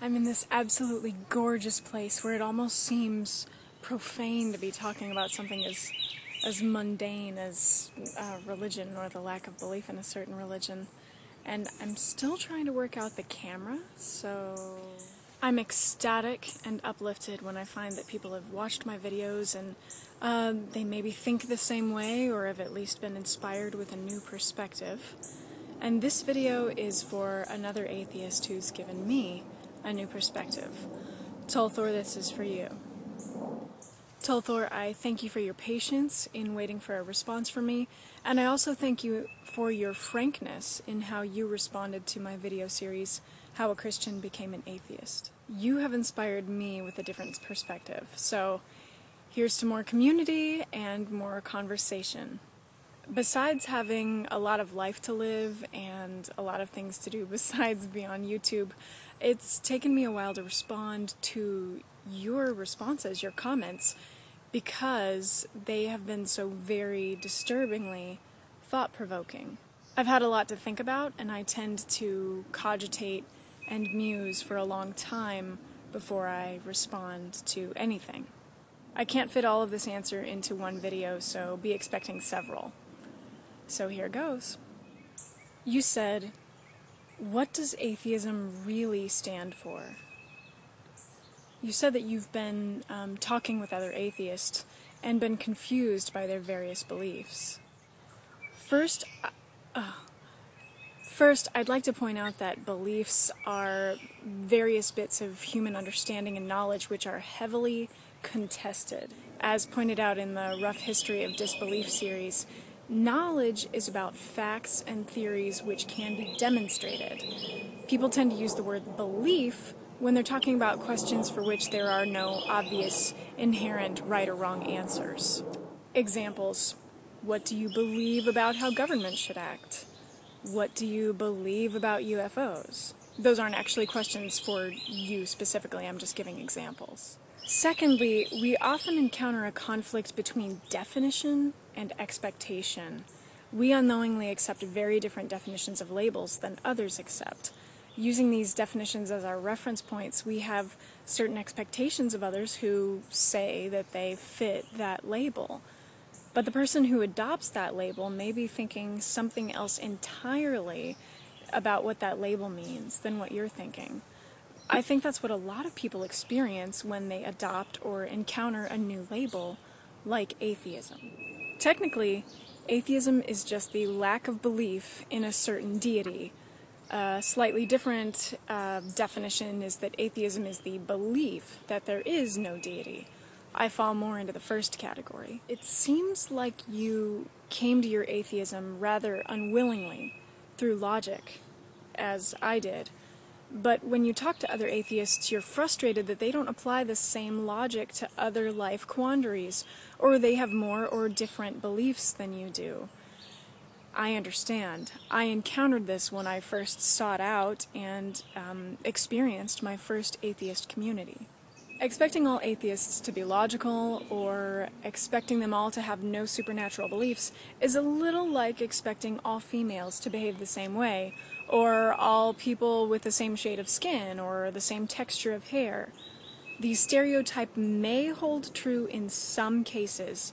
I'm in this absolutely gorgeous place where it almost seems profane to be talking about something as mundane as religion or the lack of belief in a certain religion. And I'm still trying to work out the camera, so I'm ecstatic and uplifted when I find that people have watched my videos and they maybe think the same way or have at least been inspired with a new perspective. And this video is for another atheist who's given me a new perspective. Tolthor, this is for you. Tolthor, I thank you for your patience in waiting for a response from me, and I also thank you for your frankness in how you responded to my video series, How a Christian Became an Atheist. You have inspired me with a different perspective, so here's to more community and more conversation. Besides having a lot of life to live and a lot of things to do besides be on YouTube, it's taken me a while to respond to your responses, your comments, because they have been so very disturbingly thought-provoking. I've had a lot to think about, and I tend to cogitate and muse for a long time before I respond to anything. I can't fit all of this answer into one video, so be expecting several. So here goes. You said, "What does atheism really stand for?" You said that you've been talking with other atheists and been confused by their various beliefs. First, I'd like to point out that beliefs are various bits of human understanding and knowledge which are heavily contested. As pointed out in the Rough History of Disbelief series, knowledge is about facts and theories which can be demonstrated. People tend to use the word belief when they're talking about questions for which there are no obvious, inherent right or wrong answers. Examples: what do you believe about how government should act? What do you believe about UFOs? Those aren't actually questions for you specifically, I'm just giving examples. Secondly, we often encounter a conflict between definition and expectation. We unknowingly accept very different definitions of labels than others accept. Using these definitions as our reference points, we have certain expectations of others who say that they fit that label. But the person who adopts that label may be thinking something else entirely about what that label means than what you're thinking. I think that's what a lot of people experience when they adopt or encounter a new label, like atheism. Technically, atheism is just the lack of belief in a certain deity. A slightly different definition is that atheism is the belief that there is no deity. I fall more into the first category. It seems like you came to your atheism rather unwillingly, through logic, as I did. But when you talk to other atheists, you're frustrated that they don't apply the same logic to other life quandaries, or they have more or different beliefs than you do. I understand. I encountered this when I first sought out and experienced my first atheist community. Expecting all atheists to be logical, or expecting them all to have no supernatural beliefs, is a little like expecting all females to behave the same way, or all people with the same shade of skin, or the same texture of hair. The stereotype may hold true in some cases,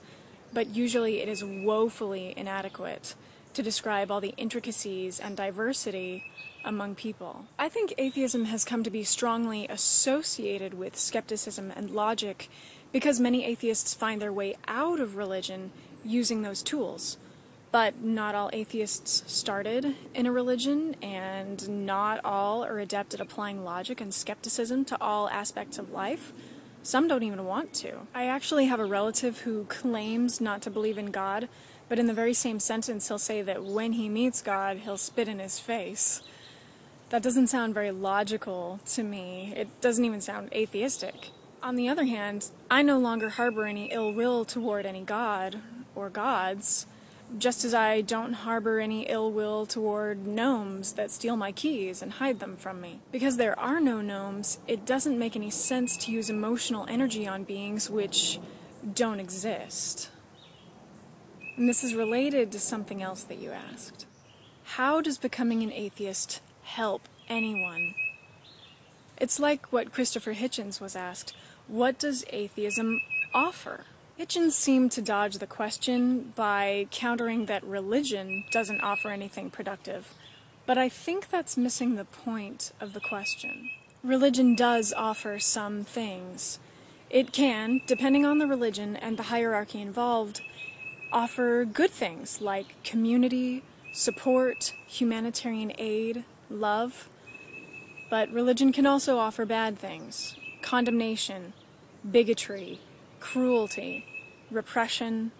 but usually it is woefully inadequate to describe all the intricacies and diversity among people. I think atheism has come to be strongly associated with skepticism and logic because many atheists find their way out of religion using those tools. But not all atheists started in a religion, and not all are adept at applying logic and skepticism to all aspects of life. Some don't even want to. I actually have a relative who claims not to believe in God, but in the very same sentence he'll say that when he meets God, he'll spit in his face. That doesn't sound very logical to me. It doesn't even sound atheistic. On the other hand, I no longer harbor any ill will toward any god or gods, just as I don't harbor any ill will toward gnomes that steal my keys and hide them from me. Because there are no gnomes, it doesn't make any sense to use emotional energy on beings which don't exist. And this is related to something else that you asked. How does becoming an atheist help anyone? It's like what Christopher Hitchens was asked, what does atheism offer? Hitchens seemed to dodge the question by countering that religion doesn't offer anything productive, but I think that's missing the point of the question. Religion does offer some things. It can, depending on the religion and the hierarchy involved, offer good things like community, support, humanitarian aid, love. But religion can also offer bad things: condemnation, bigotry, cruelty, repression,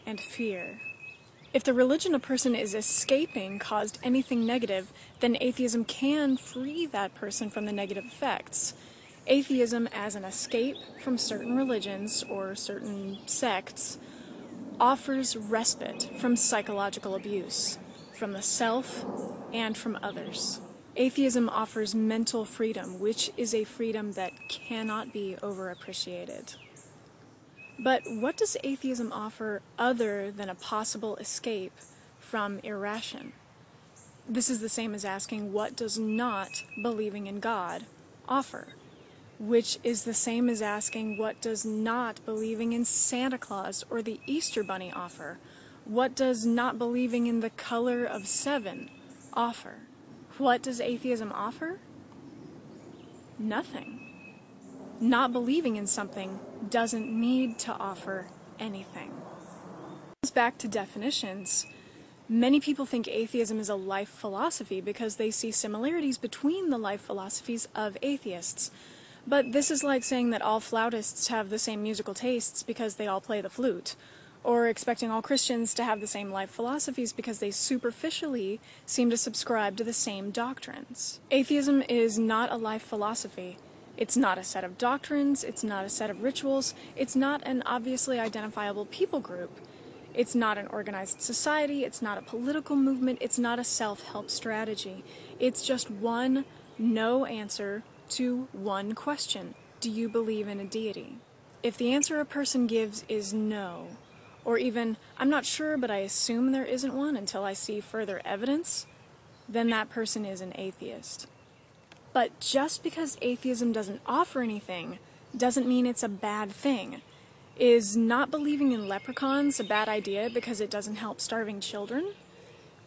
and fear. If the religion a person is escaping caused anything negative, then atheism can free that person from the negative effects. Atheism as an escape from certain religions or certain sects offers respite from psychological abuse, from the self and from others. Atheism offers mental freedom, which is a freedom that cannot be overappreciated. But what does atheism offer other than a possible escape from irration? This is the same as asking, what does not believing in God offer? Which is the same as asking, what does not believing in Santa Claus or the Easter Bunny offer? What does not believing in the color of 7 offer? What does atheism offer? Nothing. Not believing in something doesn't need to offer anything. Back to definitions. Many people think atheism is a life philosophy because they see similarities between the life philosophies of atheists. But this is like saying that all flautists have the same musical tastes because they all play the flute, or expecting all Christians to have the same life philosophies because they superficially seem to subscribe to the same doctrines. Atheism is not a life philosophy. It's not a set of doctrines, it's not a set of rituals, it's not an obviously identifiable people group. It's not an organized society, it's not a political movement, it's not a self-help strategy. It's just one no answer to one question. Do you believe in a deity? If the answer a person gives is no, or even, I'm not sure but I assume there isn't one until I see further evidence, then that person is an atheist. But just because atheism doesn't offer anything doesn't mean it's a bad thing. Is not believing in leprechauns a bad idea because it doesn't help starving children?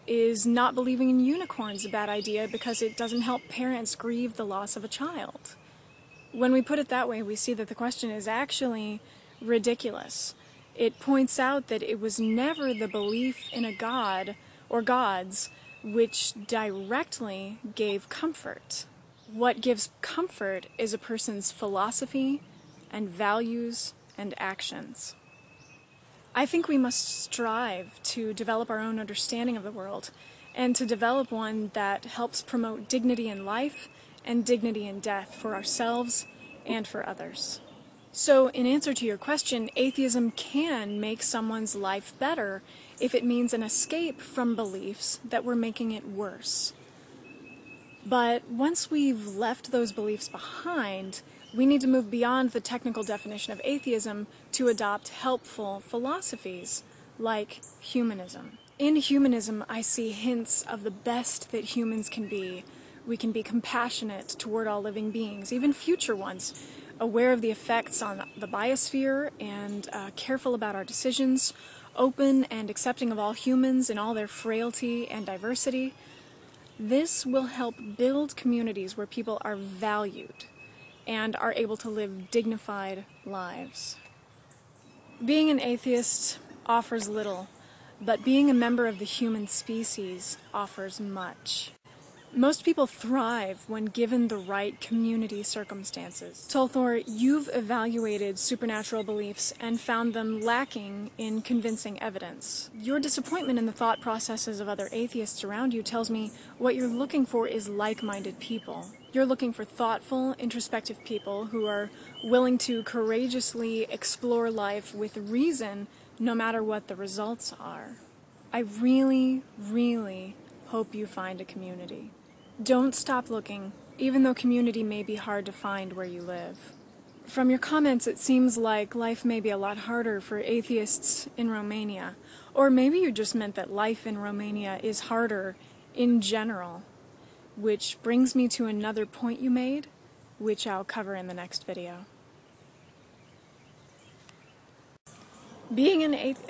Is not believing in unicorns a bad idea because it doesn't help parents grieve the loss of a child? When we put it that way, we see that the question is actually ridiculous. It points out that it was never the belief in a god or gods which directly gave comfort. What gives comfort is a person's philosophy and values and actions. I think we must strive to develop our own understanding of the world, and to develop one that helps promote dignity in life and dignity in death for ourselves and for others. So, in answer to your question, atheism can make someone's life better if it means an escape from beliefs that were making it worse. But once we've left those beliefs behind, we need to move beyond the technical definition of atheism to adopt helpful philosophies, like humanism. In humanism, I see hints of the best that humans can be. We can be compassionate toward all living beings, even future ones, aware of the effects on the biosphere and careful about our decisions, open and accepting of all humans in all their frailty and diversity. This will help build communities where people are valued and are able to live dignified lives. Being an atheist offers little, but being a member of the human species offers much. Most people thrive when given the right community circumstances. Tolthor, you've evaluated supernatural beliefs and found them lacking in convincing evidence. Your disappointment in the thought processes of other atheists around you tells me what you're looking for is like-minded people. You're looking for thoughtful, introspective people who are willing to courageously explore life with reason, no matter what the results are. I really, really hope you find a community. Don't stop looking, even though community may be hard to find where you live. From your comments, it seems like life may be a lot harder for atheists in Romania. Or maybe you just meant that life in Romania is harder in general. Which brings me to another point you made. which I'll cover in the next video. Being an atheist...